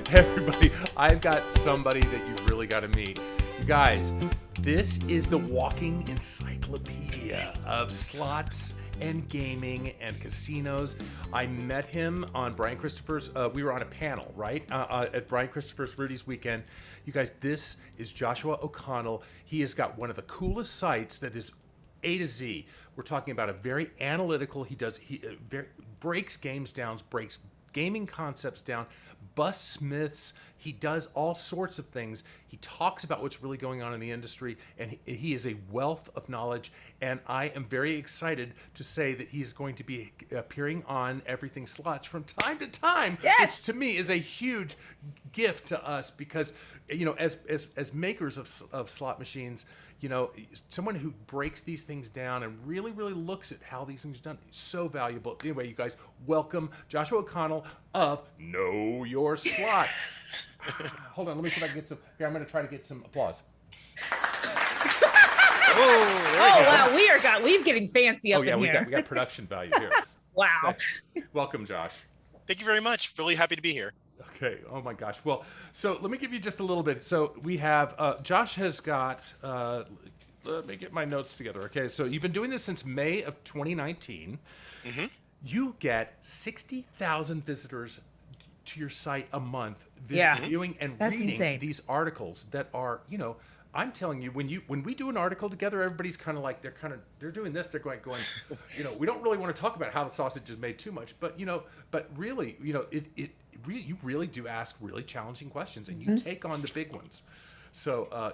Hey everybody, I've got somebody that you really got to meet. You guys, this is the walking encyclopedia of slots and gaming and casinos. I met him on Brian Christopher's, we were on a panel, right? At Brian Christopher's Rudy's weekend. You guys, this is Joshua O'Connell. He has got one of the coolest sites that is A to Z. We're talking about a very analytical, he breaks games down, breaks gaming concepts down, busts myths. He does all sorts of things. He talks about what's really going on in the industry, and he is a wealth of knowledge. And I am very excited to say that he's going to be appearing on Everything Slots from time to time, Yes. which to me is a huge gift to us because, you know, as makers of slot machines, you know, someone who breaks these things down and really, really looks at how these things are done is so valuable. Anyway, you guys, welcome Joshua O'Connell of Know Your Slots. Hold on, let me see if I can get some. Here, I'm going to try to get some applause. Oh wow, we're getting fancy up in here. we got production value here. Wow. Welcome, Josh. Thank you very much. Really happy to be here. Okay. Oh my gosh. Well, so let me give you just a little bit. So we have Josh has got. Let me get my notes together. Okay. So you've been doing this since May of 2019. Mm-hmm. You get 60,000 visitors to your site a month, viewing and That's reading insane. these articles that are, you know. I'm telling you, when we do an article together, everybody's kind of like they're doing this. They're going, you know, we don't really want to talk about how the sausage is made too much, but really, you know, you really do ask really challenging questions, and you take on the big ones. So,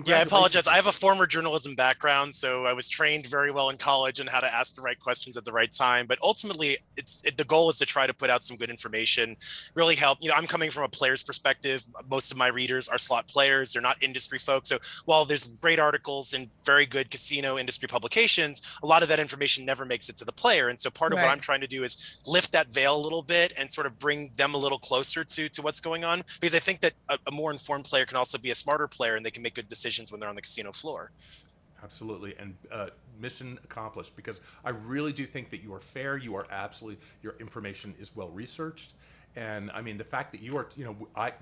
Yeah, I apologize. I have a former journalism background, so I was trained very well in college on how to ask the right questions at the right time. But ultimately, the goal is to try to put out some good information, really help. You know, I'm coming from a player's perspective. Most of my readers are slot players. They're not industry folks. So while there's great articles in very good casino industry publications, a lot of that information never makes it to the player. And so part of what I'm trying to do is lift that veil a little bit and sort of bring them a little closer to what's going on. Because I think that a more informed player can also be a smarter player, and they can make good decisions when they're on the casino floor. Absolutely, and mission accomplished, because I really do think that you are fair. You are absolutely, your information is well researched, and I mean the fact that you are, you know,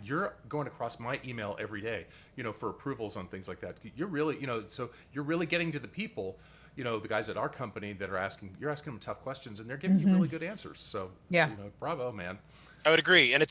you're going across my email every day, you know, for approvals on things like that. You're really, you know, so you're really getting to the people, you know, the guys at our company that are you're asking them tough questions, and they're giving you really good answers. So you know, bravo, man. I would agree. And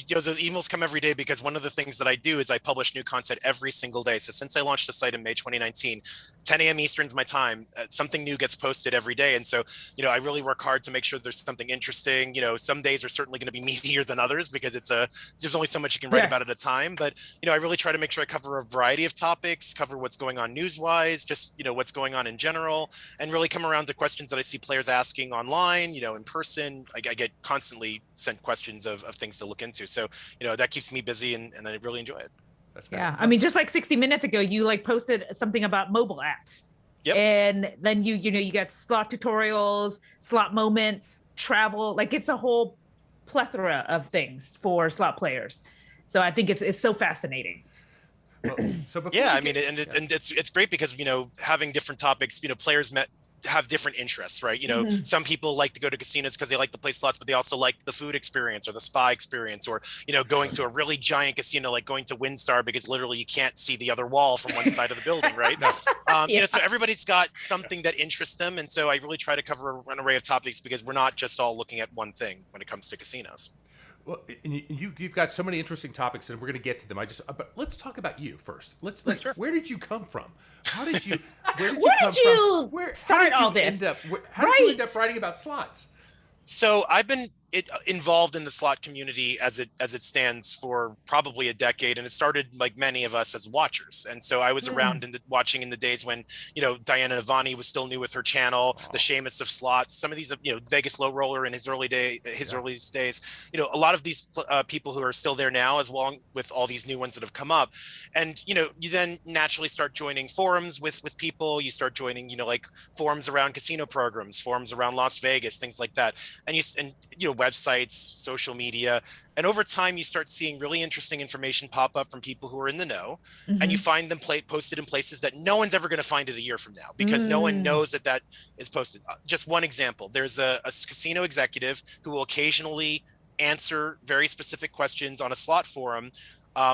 you know, the emails come every day because one of the things that I do is I publish new content every single day. So since I launched the site in May 2019, 10 a.m. Eastern's my time, something new gets posted every day. And so, you know, I really work hard to make sure there's something interesting. You know, some days are certainly going to be meatier than others because there's only so much you can write about at a time. But, you know, I really try to make sure I cover a variety of topics, cover what's going on news-wise, just, you know, what's going on in general, and really come around to questions that I see players asking online, you know, in person. I get constantly sent questions of things to look into. So, you know, that keeps me busy and I really enjoy it. That's I mean, just like 60 minutes ago, you like posted something about mobile apps. Yep. And then you know, you got slot tutorials, slot moments, travel, like it's a whole plethora of things for slot players. So I think it's so fascinating. Well, so I mean, and it's great because, you know, having different topics, you know, players have different interests, right? You know, some people like to go to casinos because they like to play slots, but they also like the food experience or the spa experience, or, you know, going to a really giant casino, like going to WinStar, because literally you can't see the other wall from one side of the building, right? You know, so everybody's got something that interests them. And so I really try to cover an array of topics because we're not just all looking at one thing when it comes to casinos. Well, and you've got so many interesting topics, and we're going to get to them. But let's talk about you first. Sure. Where did you come from? How did you? Where did Where you come did you from? start all this? How did you end up writing about slots? So I've been involved in the slot community as it stands for probably a decade, and it started like many of us as watchers. And so I was around watching in the days when, you know, Diana Navani was still new with her channel, the Seamus of slots, some of these, you know, Vegas Low Roller in his earliest days, you know, a lot of these people who are still there now, as well with all these new ones that have come up. And, you know, you then naturally start joining forums with people. You start joining, you know, like forums around casino programs, forums around Las Vegas, things like that. And you know, websites, social media, and over time you start seeing really interesting information pop up from people who are in the know, and you find them posted in places that no one's ever going to find it a year from now because no one knows that is posted. Just one example, there's a casino executive who will occasionally answer very specific questions on a slot forum,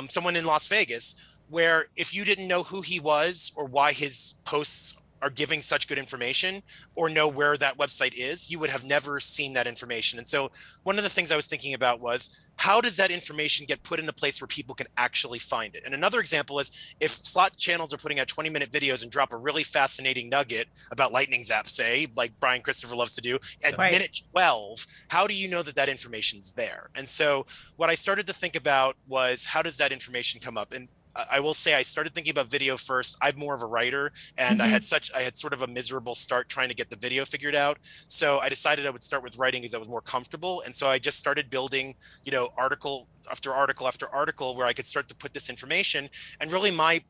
someone in Las Vegas, where if you didn't know who he was or why his posts are giving such good information or know where that website is, you would have never seen that information. And so one of the things I was thinking about was, how does that information get put in a place where people can actually find it? And another example is, if slot channels are putting out 20-minute videos and drop a really fascinating nugget about Lightning Zap, say, like Brian Christopher loves to do, at minute 12, how do you know that that information's there? And so what I started to think about was, how does that information come up? And I will say, I started thinking about video first. I'm more of a writer, and I had sort of a miserable start trying to get the video figured out. So I decided I would start with writing because I was more comfortable. And so I just started building, article after article after article where I could start to put this information. And really my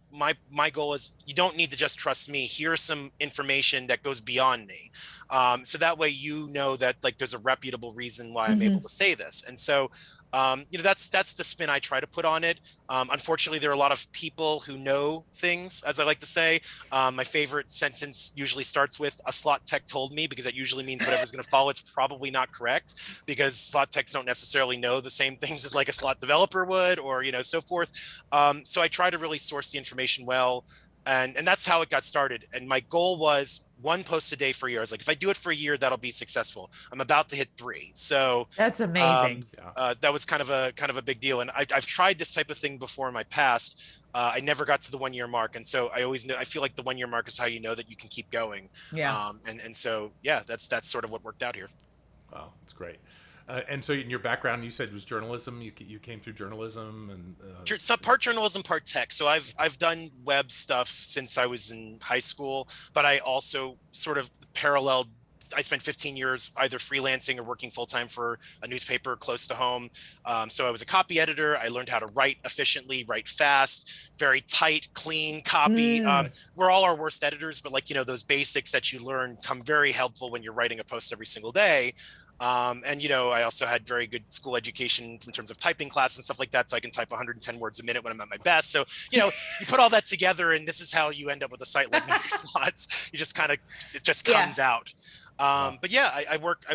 goal is, you don't need to just trust me. Here's some information that goes beyond me. So that way, that like there's a reputable reason why I'm able to say this. And so that's the spin I try to put on it. Unfortunately, there are a lot of people who know things, as I like to say. My favorite sentence usually starts with, "A slot tech told me," because that usually means whatever's going to follow, it's probably not correct, because slot techs don't necessarily know the same things as like a slot developer would, or so forth. So I try to really source the information well, and that's how it got started. And my goal was 1 post a day for a year. I was like, if I do it for a year, that'll be successful. I'm about to hit 3. So that's amazing. That was kind of a big deal. And I've tried this type of thing before in my past. I never got to the 1 year mark. And so I feel like the 1 year mark is how you know that you can keep going. Yeah. And so, yeah, that's sort of what worked out here. Wow, that's great. And so in your background, you said it was journalism. You came through journalism, and part journalism, part tech. So I've done web stuff since I was in high school, but I also sort of paralleled. I spent 15 years either freelancing or working full time for a newspaper close to home. So I was a copy editor. I learned how to write efficiently, write fast, very tight, clean copy. We're all our worst editors, but those basics that you learn come very helpful when you're writing a post every single day. I also had very good school education in terms of typing class and stuff like that. So I can type 110 words a minute when I'm at my best. So, you put all that together, and this is how you end up with a site like New York Slots. You just it just comes out. But yeah, I work,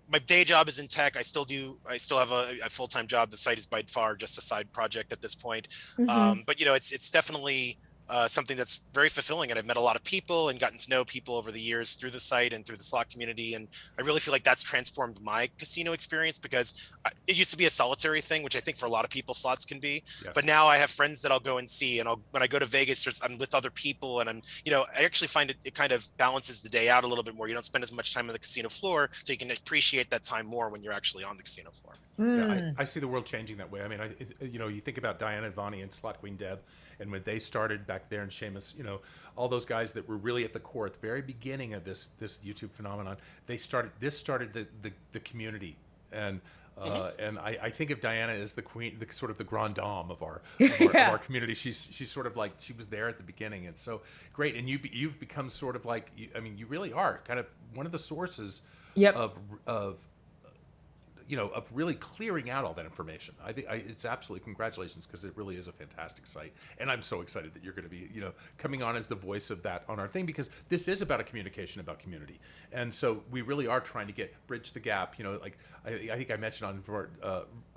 my day job is in tech. I still have a full-time job. The site is by far just a side project at this point. But it's definitely something that's very fulfilling, and I've met a lot of people and gotten to know people over the years through the site and through the slot community, and I really feel like that's transformed my casino experience, because it used to be a solitary thing, which I think for a lot of people slots can be. Yes. But now I have friends that I'll go and see, and when I go to Vegas, I'm with other people, and I'm I actually find it kind of balances the day out a little bit more. You don't spend as much time on the casino floor, so you can appreciate that time more when you're actually on the casino floor. Yeah, I see the world changing that way. I mean, you think about Diana Vani and Slot Queen Deb, and when they started back there, and Seamus, all those guys that were really at the core at the very beginning of this YouTube phenomenon, this started the community, and I think of Diana as the queen, the sort of the grande dame of our community. She's sort of like, she was there at the beginning, and so great. And you've become sort of like, you really are kind of one of the sources of really clearing out all that information. I think it's absolutely, congratulations, because it really is a fantastic site, and I'm so excited that you're going to be coming on as the voice of that on our thing, because this is about a communication about community, and so we really are trying to bridge the gap. Like I think I mentioned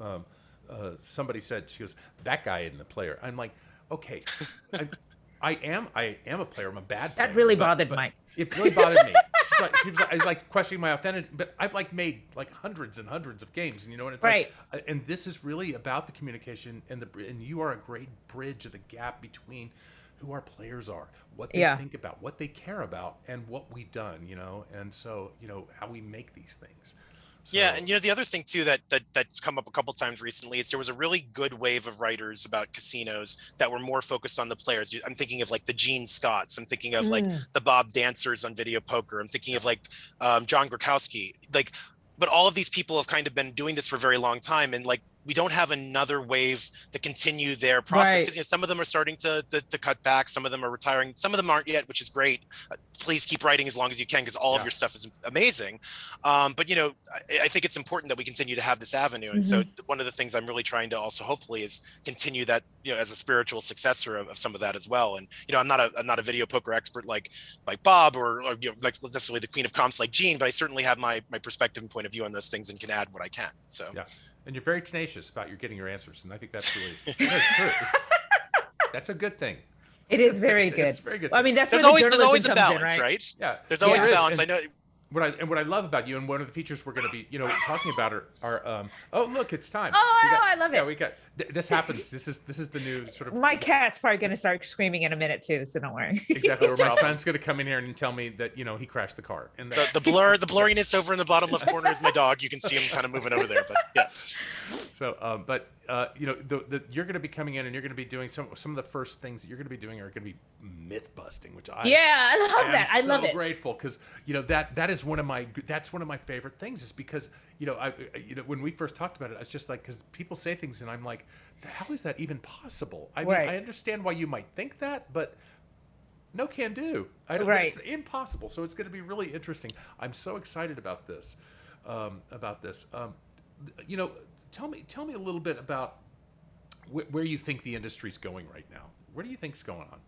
on somebody said, she goes, "That guy isn't a player." I'm like, okay, I am a player. I'm a bad player. That really bothered Mike. It really bothered me. She was like questioning my authenticity, but I've made hundreds and hundreds of games, and it's right. And this is really about the communication, and you are a great bridge of the gap between who our players are, what they think about, what they care about, and what we've done, and so how we make these things. So. Yeah, and the other thing too that's come up a couple times recently is there was a really good wave of writers about casinos that were more focused on the players. I'm thinking of like the Gene Scotts. I'm thinking of like the Bob Dancers on Video Poker. I'm thinking of like John Grokowski. But all of these people have kind of been doing this for a very long time, and we don't have another wave to continue their process, because some of them are starting to cut back, some of them are retiring, some of them aren't yet, which is great. Please keep writing as long as you can, because all of your stuff is amazing. But I think it's important that we continue to have this avenue, and so one of the things I'm really trying to also hopefully is continue that as a spiritual successor of some of that as well. And I'm not a video poker expert like Bob or like necessarily the queen of comps like Gene, but I certainly have my perspective and point of view on those things and can add what I can. So And you're very tenacious about getting your answers, and I think that's really that's true. That's a good thing. It is very good. It's a very good. Well, I mean, that's There's where the always journalism a comes balance, in, right? right? Yeah, There's always there a is. balance. And I know. what I love about you, and one of the features we're going to be, talking about are oh look, it's time. Oh, I know, I love it. Yeah, we got this happens. This is the new sort of My cat's probably going to start screaming in a minute too, so don't worry. exactly. Where my son's going to come in here and tell me that he crashed the car. And The blurriness over in the bottom left corner is my dog. You can see him kind of moving over there, but yeah. So, you're going to be coming in and you're going to be doing some of the first things that you're going to be doing are going to be myth busting, which I love that. I love it. Grateful because that is one of my favorite things is because when we first talked about it, it's just like because people say things and I'm like, how is that even possible? I mean, I understand why you might think that, but no can do. It's impossible. So it's going to be really interesting. I'm so excited about this. Tell me a little bit about where you think the industry's going right now. Where do you think's going on?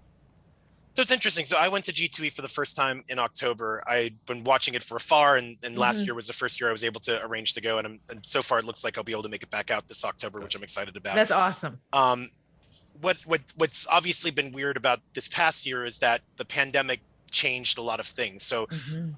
So it's interesting. So I went to G2E for the first time in October. I'd been watching it from afar, and last year was the first year I was able to arrange to go. And so far it looks like I'll be able to make it back out this October, which I'm excited about. That's awesome. What's obviously been weird about this past year is that the pandemic changed a lot of things. So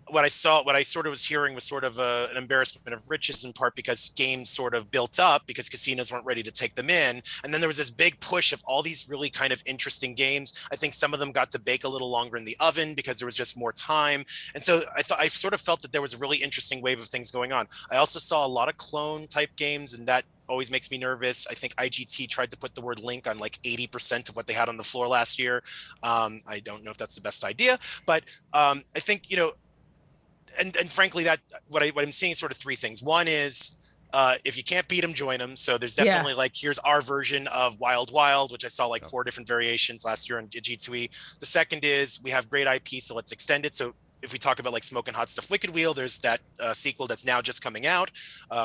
what I sort of was hearing was sort of an embarrassment of riches, in part because games sort of built up because casinos weren't ready to take them in. And then there was this big push of all these really kind of interesting games. I think some of them got to bake a little longer in the oven because there was just more time. And so I sort of felt that there was a really interesting wave of things going on. I also saw a lot of clone type games, and that always makes me nervous. I think IGT tried to put the word link on like 80% of what they had on the floor last year. I don't know if that's the best idea, but I think, and frankly, that what I'm seeing is sort of three things. One is if you can't beat them, join them. So there's definitely like, here's our version of Wild Wild, which I saw like 4 different variations last year on G2E. The second is we have great IP, so let's extend it. So if we talk about like Smoking Hot Stuff Wicked Wheel, there's that sequel that's now just coming out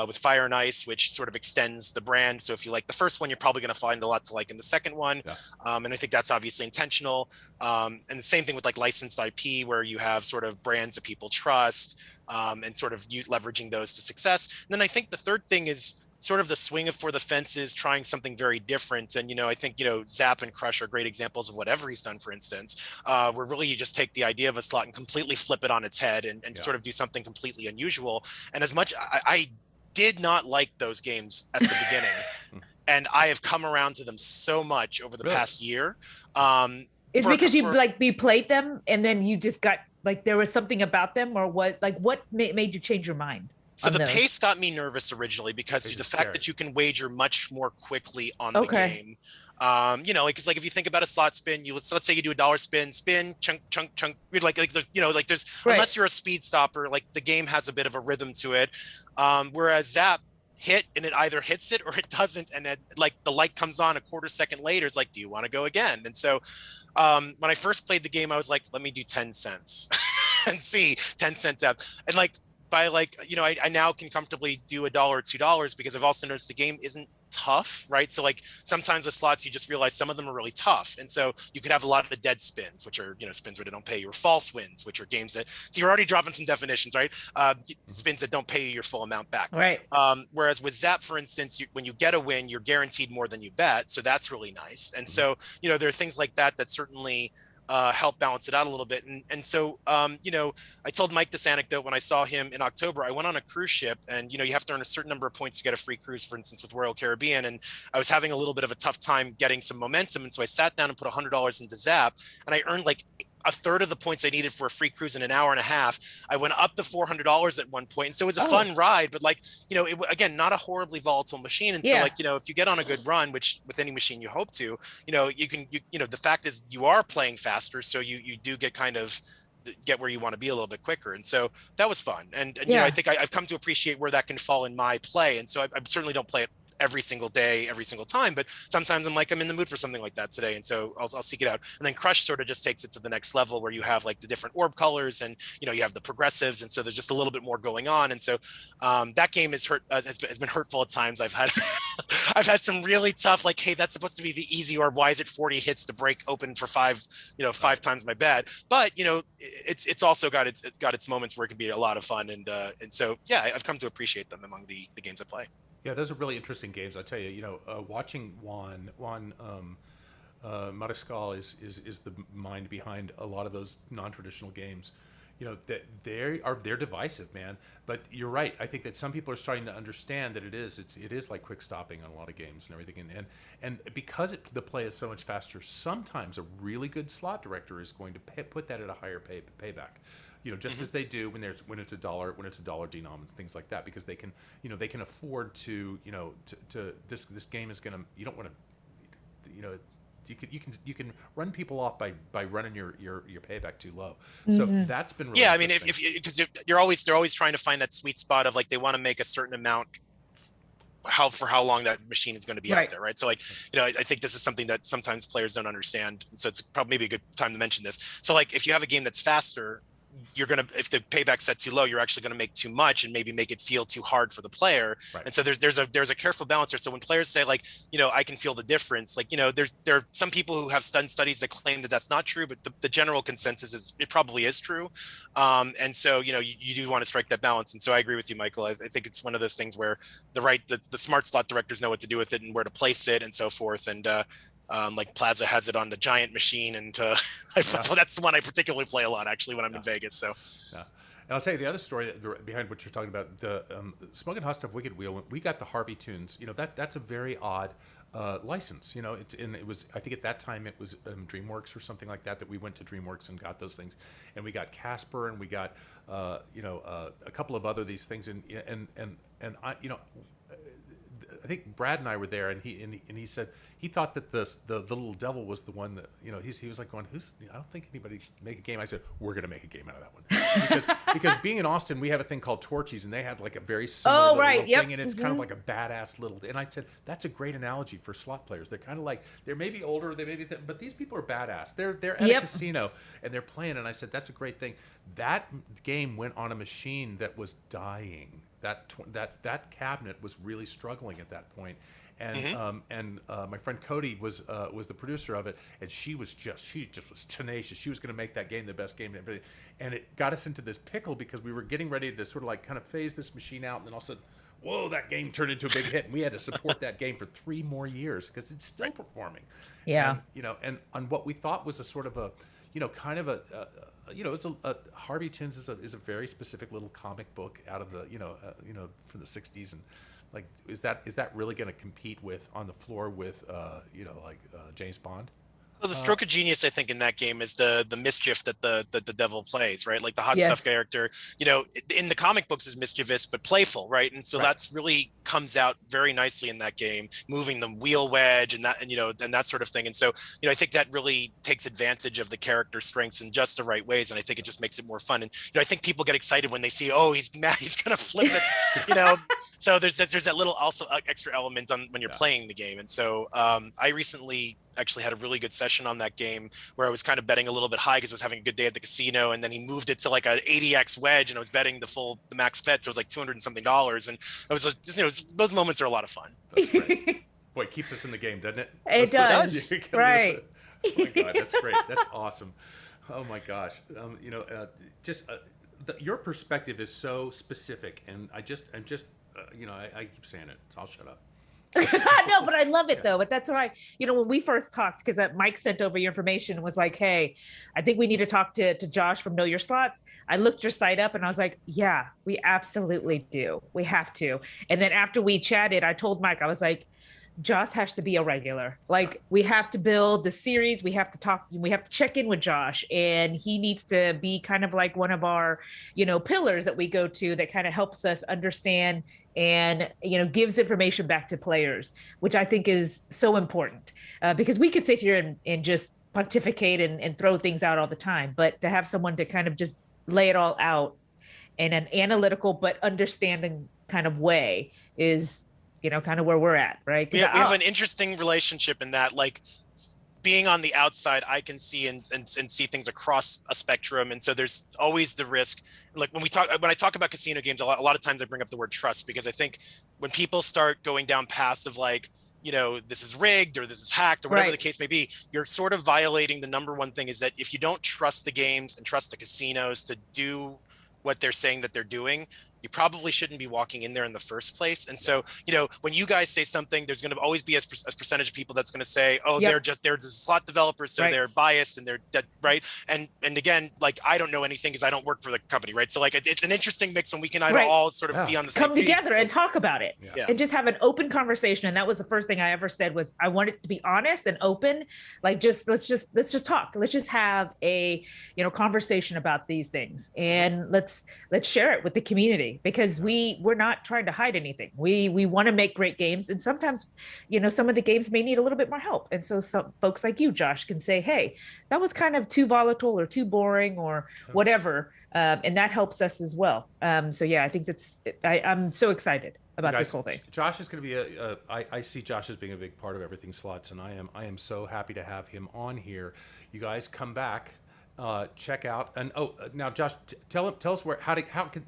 with Fire and Ice, which sort of extends the brand. So if you like the first one, you're probably going to find a lot to like in the second one. And I think that's obviously intentional. And the same thing with like licensed IP, where you have sort of brands that people trust and sort of leveraging those to success. And then I think the third thing is sort of the swing of for the fences, trying something very different. And, I think, Zap and Crush are great examples of whatever he's done, for instance, where really you just take the idea of a slot and completely flip it on its head and sort of do something completely unusual. And as much, I did not like those games at the beginning, and I have come around to them so much over the past year. It's because you played them and then you just got like, there was something about them, or what made you change your mind? So the pace got me nervous originally because the fact that you can wager much more quickly on the game. It's like if you think about a slot spin, let's say you do a $1 spin, chunk, there's unless you're a speed stopper, like the game has a bit of a rhythm to it. Whereas Zap hit and it either hits it or it doesn't, and then like the light comes on a quarter second later, it's like, do you want to go again? And so when I first played the game, I was like, let me do 10 cents and see 10 cents up, and like by I now can comfortably do $1 or $2 because I've also noticed the game isn't tough, right? So like sometimes with slots, you just realize some of them are really tough. And so you could have a lot of the dead spins, which are, spins where they don't pay you, or false wins, which are games that, so you're already dropping some definitions, right? Spins that don't pay you your full amount back. Right. Whereas with Zap, for instance, when you get a win, you're guaranteed more than you bet. So that's really nice. And so, there are things like that certainly help balance it out a little bit. And so, I told Mike this anecdote when I saw him in October. I went on a cruise ship, and, you have to earn a certain number of points to get a free cruise, for instance, with Royal Caribbean. And I was having a little bit of a tough time getting some momentum. And so I sat down and put $100 into Zap, and I earned like a third of the points I needed for a free cruise in an hour and a half. I went up to $400 at one point. And so it was a fun ride, but again, not a horribly volatile machine. And so if you get on a good run, which with any machine you hope to, the fact is you are playing faster. So you do get get where you want to be a little bit quicker. And so that was fun. And I think I've come to appreciate where that can fall in my play. And so I certainly don't play it every single day, every single time, but sometimes I'm in the mood for something like that today, and so I'll seek it out. And then Crush sort of just takes it to the next level, where you have like the different orb colors, and you have the progressives, and so there's just a little bit more going on. And so that game has been hurtful at times. I've had I've had some really tough, like, hey, that's supposed to be the easy orb. Why is it 40 hits to break open for five times my bet? But it's also got its moments where it can be a lot of fun, and so I've come to appreciate them among the games I play. Yeah, those are really interesting games. I tell you, watching Juan Mariscal is the mind behind a lot of those non-traditional games. That they're divisive, man. But you're right. I think that some people are starting to understand that it is like quick stopping on a lot of games and everything. And because the play is so much faster, sometimes a really good slot director is going to put that at a higher payback. Just as they do when it's a dollar denom and things like that, because they can afford to this game is gonna, you don't want to, you can run people off by running your payback too low. So that's been really Yeah, I mean, interesting. if because they're always trying to find that sweet spot of like they want to make a certain amount for how long that machine is going to be out there, right? So like, I think this is something that sometimes players don't understand, so it's probably maybe a good time to mention this. So like, if you have a game that's faster, if the payback's set too low, you're actually going to make too much and maybe make it feel too hard for the player. Right. And so there's a careful balance there. So when players say like, I can feel the difference, like, there are some people who have done studies that claim that that's not true, but the general consensus is it probably is true. And so, you do want to strike that balance. And so I agree with you, Michael. I think it's one of those things where the smart slot directors know what to do with it and where to place it and so forth. And, like Plaza has it on the giant machine, and that's the one I particularly play a lot actually when I'm in Vegas. So, yeah. And I'll tell you the other story behind what you're talking about. The Smug and Hostile Wicked Wheel. We got the Harvey tunes. That's a very odd license. It was, I think at that time it was DreamWorks or something like that we went to DreamWorks and got those things, and we got Casper and we got a couple of other these things, and I I think Brad and I were there, and he said he thought that the little devil was the one that he was like going, I don't think anybody make a game. I said, we're gonna make a game out of that one because being in Austin, we have a thing called Torchies, and they had like a very similar little thing, and it's kind of like a badass little. And I said, that's a great analogy for slot players. They're kind of like, they may be older, they may be but these people are badass. They're at a casino and they're playing, and I said, that's a great thing. That game went on a machine that was dying. That cabinet was really struggling at that point, and my friend Cody was the producer of it, and she just was tenacious. She was going to make that game the best game ever, and it got us into this pickle because we were getting ready to sort of like kind of phase this machine out, and then all of a sudden, whoa, that game turned into a big hit, and we had to support that game for 3 more years because it's still performing. Yeah, and on what we thought was a sort of a kind of it's a Harvey Tunes is a very specific little comic book out of the from the 60s, and like is that really going to compete with on the floor with James Bond? Well, the stroke of genius, I think, in that game is the mischief that the devil plays, right? Like the hot stuff character, in the comic books is mischievous but playful, right? And so that's really comes out very nicely in that game, moving the wheel wedge and that sort of thing. And so, I think that really takes advantage of the character's strengths in just the right ways, and I think it just makes it more fun. And I think people get excited when they see, oh, he's mad, he's gonna flip it, So there's that little also extra element on when you're playing the game. And so I recently actually had a really good session on that game where I was kind of betting a little bit high because I was having a good day at the casino, and then he moved it to like an 80x wedge, and I was betting the max bet, so it was like $200 and something, and I was just, those moments are a lot of fun. That's great. Boy, it keeps us in the game, doesn't it? It does. Right. Oh my God, that's great. That's awesome. Oh my gosh. Your perspective is so specific, and I'm just I keep saying it, so I'll shut up. No, but I love it though. But that's why, when we first talked, because Mike sent over your information and was like, hey, I think we need to talk to Josh from Know Your Slots. I looked your site up and I was like, yeah, we absolutely do. We have to. And then after we chatted, I told Mike, I was like, Josh has to be a regular. Like, we have to build the series. We have to talk. We have to check in with Josh, and he needs to be kind of like one of our, pillars that we go to that kind of helps us understand and, gives information back to players, which I think is so important because we could sit here and just pontificate and throw things out all the time. But to have someone to kind of just lay it all out in an analytical but understanding kind of way is, kind of where we're at, right? We have an interesting relationship in that, like, being on the outside, I can see and see things across a spectrum, and so there's always the risk. Like when I talk about casino games, a lot of times I bring up the word trust, because I think when people start going down paths of like, this is rigged or this is hacked or whatever the case may be, you're sort of violating the number one thing, is that if you don't trust the games and trust the casinos to do what they're saying that they're doing, you probably shouldn't be walking in there in the first place. And so, when you guys say something, there's going to always be a percentage of people that's going to say, oh, Yep. they're the slot developers, so Right. they're biased and they're dead, right. And again, like, I don't know anything because I don't work for the company, right? So like, it's an interesting mix when we can either Right. all sort of be on the same come page. together and talk about it Yeah. and just have an open conversation. And that was the first thing I ever said was I want it to be honest and open. Like, let's just talk. Let's just have a, conversation about these things, and let's share it with the community, because we're not trying to hide anything. We want to make great games, and sometimes, some of the games may need a little bit more help. And so some folks like you, Josh, can say, hey, that was kind of too volatile or too boring or whatever. And that helps us as well. So yeah, I think I'm so excited about this whole thing. Josh is going to be I see Josh as being a big part of everything slots, and I am so happy to have him on here. You guys come back, check out, and now Josh, tell us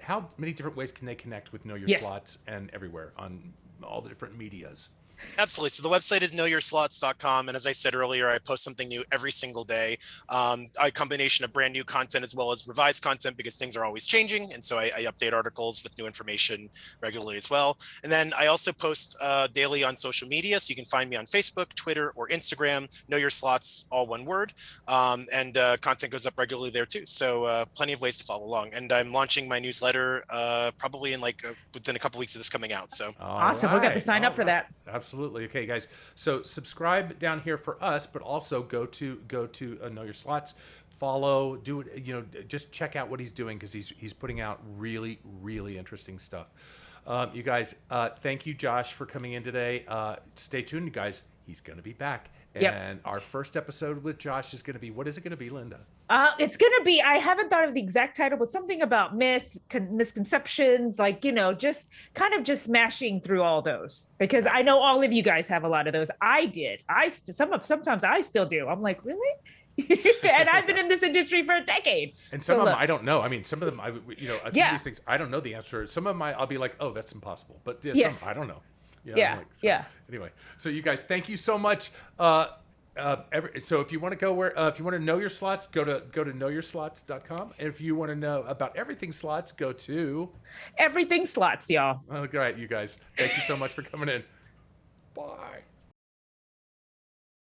how many different ways can they connect with Know Your Slots and everywhere on all the different medias. Absolutely. So the website is knowyourslots.com. And as I said earlier, I post something new every single day. A combination of brand new content as well as revised content, because things are always changing. And so I update articles with new information regularly as well. And then I also post daily on social media. So you can find me on Facebook, Twitter, or Instagram. Know Your Slots, all one word. And content goes up regularly there too. So plenty of ways to follow along. And I'm launching my newsletter probably in within a couple weeks of this coming out. So awesome. We'll get to sign up for that. Absolutely. Okay, guys. So subscribe down here for us, but also go to Know Your Slots, follow, do it. Just check out what he's doing, because he's putting out really, really interesting stuff. You guys, thank you, Josh, for coming in today. Stay tuned, you guys. He's going to be back. And our first episode with Josh is going to be, what is it going to be, Linda? It's going to be, I haven't thought of the exact title, but something about misconceptions, just kind of just smashing through all those, because I know all of you guys have a lot of those. I did. Sometimes I still do. I'm like, really? And I've been in this industry for a decade. And some of them I don't know. I mean, some of them, some of these things I don't know the answer. Some of them I'll be like, oh, that's impossible. But some I don't know. Anyway, so you guys, thank you so much. So if you want to go if you want to know your slots, go to knowyourslots.com. And if you want to know about everything slots, go to Everything Slots, y'all. All right, you guys, thank you so much for coming in. Bye.